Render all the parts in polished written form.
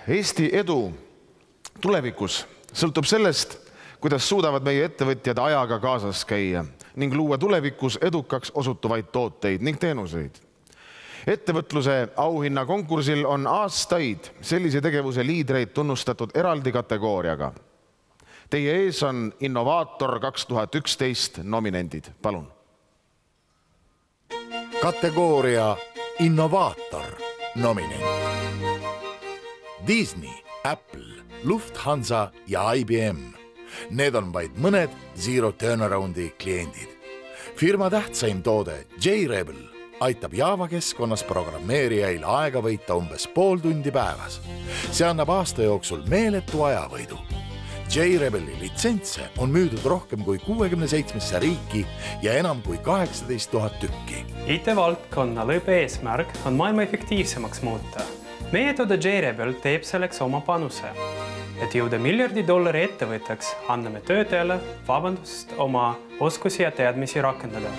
Eesti edu tulevikus sõltub sellest, kuidas suudavad meie ettevõtjad ajaga kaasas käia ning luua tulevikus edukaks osutuvaid tooteid ning teenuseid. Ettevõtluse auhinna konkursil on aastaid sellise tegevuse liidreid tunnustatud eraldi kategooriaga. Teie ees on Innovaator 2011 nominendid. Palun. Kategooria Innovaator nominent. Disney, Apple, Lufthansa ja IBM. Need on vaid mõned Zero Turnaroundi kliendid. Firma tähtsaim toode J-Rebel aitab Java keskkonnas programmeerijail aega võita umbes pool tundi päevas. See annab aasta jooksul meeletu ajavõidu. J-Rebeli litsentse on müüdud rohkem kui 67 riiki ja enam kui 18 000 tükki. IT-valdkonna lõppeesmärk on maailma efektiivsemaks muuta. Meie toode J-Rebel teeb selleks oma panuse. Et jõuda $1 miljardi ettevõtteks, anname töötajale vabandust oma oskusi ja teadmisi rakendada.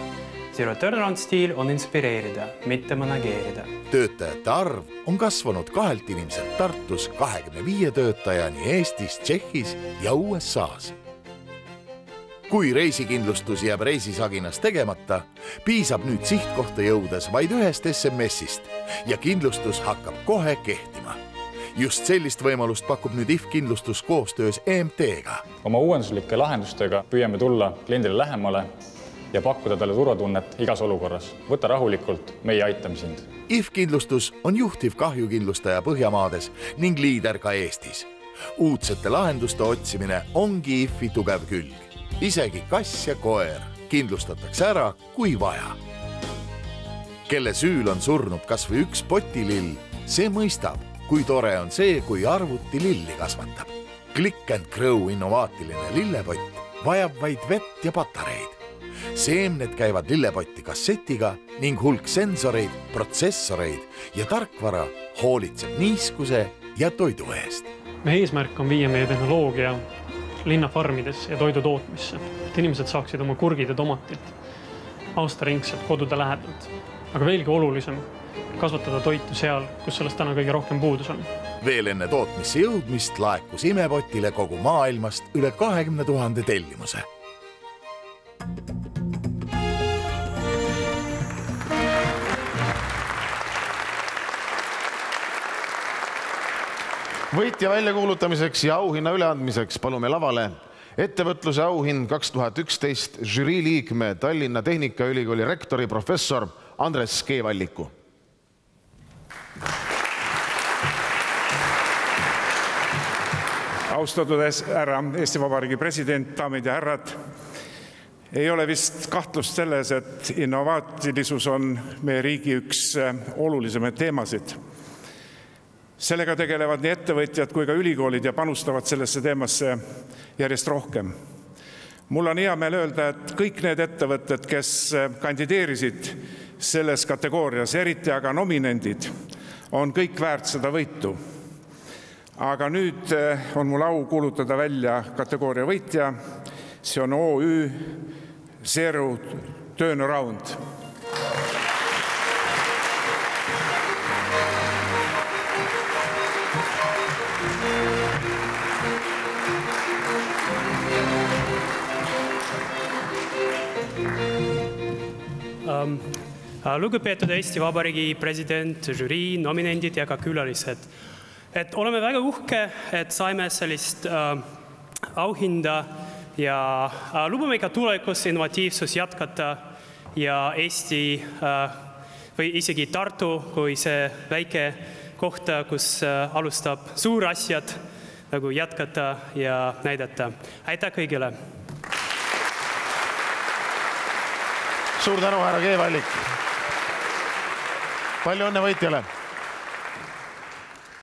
Zero Turnaround stiil on inspireerida, mitte manageerida. Töötajate arv on kasvanud 2 inimeselt Tartus 25 töötajani Eestis, Tšehhis ja USAs. Kui reisikindlustus jääb reisisaginas tegemata, piisab nüüd sihtkohta jõudes vaid ühest SMS-ist ja kindlustus hakkab kohe kehtima. Just sellist võimalust pakub nüüd IF kindlustus koostöös EMT-ga. Oma uuenduslike lahendustega püüame tulla kliendile lähemale ja pakkuda talle turvatunnet igas olukorras. Võta rahulikult, meie aitame sind. IF kindlustus on juhtiv kahjukindlustaja Põhjamaades ning liider ka Eestis. Uudsete lahenduste otsimine ongi IFi tugev külg. Isegi kass ja koer kindlustatakse ära, kui vaja. Kelle süül on surnud kas või üks potilill, see mõistab, kui tore on see, kui arvuti lilli kasvatab. Click and Grow innovaatiline lillepott vajab vaid vett ja patareid. Seemned käivad lillepotti kassetiga ning hulk sensoreid, protsessoreid ja tarkvara hoolitseb niiskuse ja toidu eest. Meie eesmärk on viia meie tehnoloogia linnafarmides ja toidu tootmisse, et inimesed saaksid oma kurgid ja tomatit aastaringselt kodude lähedalt. Aga veelgi olulisem, kasvatada toitu seal, kus sellest täna kõige rohkem puudus on. Veel enne tootmisse jõudmist laekus imepotile kogu maailmast üle 20 000 tellimuse. Võitja väljakuulutamiseks ja auhinna üleandmiseks palume lavale ettevõtluse auhind 2011 žürii liikme Tallinna Tehnikaülikooli rektori professor Andres Keevalliku. Austatud härra Eesti Vabariigi president, daamid ja härrad, ei ole vist kahtlust selles, et innovaatilisus on meie riigi üks olulisemaid teemasid. Sellega tegelevad nii ettevõtjad kui ka ülikoolid ja panustavad sellesse teemasse järjest rohkem. Mul on hea meel öelda, et kõik need ettevõtted, kes kandideerisid selles kategoorias, eriti aga nominendid, on kõik väärt seda võitu. Aga nüüd on mul au kuulutada välja kategooria võitja. See on OÜ Zero Turnaround. Lugupeetud Eesti Vabariigi president, žürii, nominendid ja ka külalised. Et oleme väga uhke, et saime sellist auhinda ja lubame ka tulevikus innovatiivsus jätkata ja Eesti või isegi Tartu kui see väike koht, kus alustab suur asjad nagu jätkata ja näidata. Aitäh kõigile! Suur tänu, härra Keevallik. Palju õnne võitjale!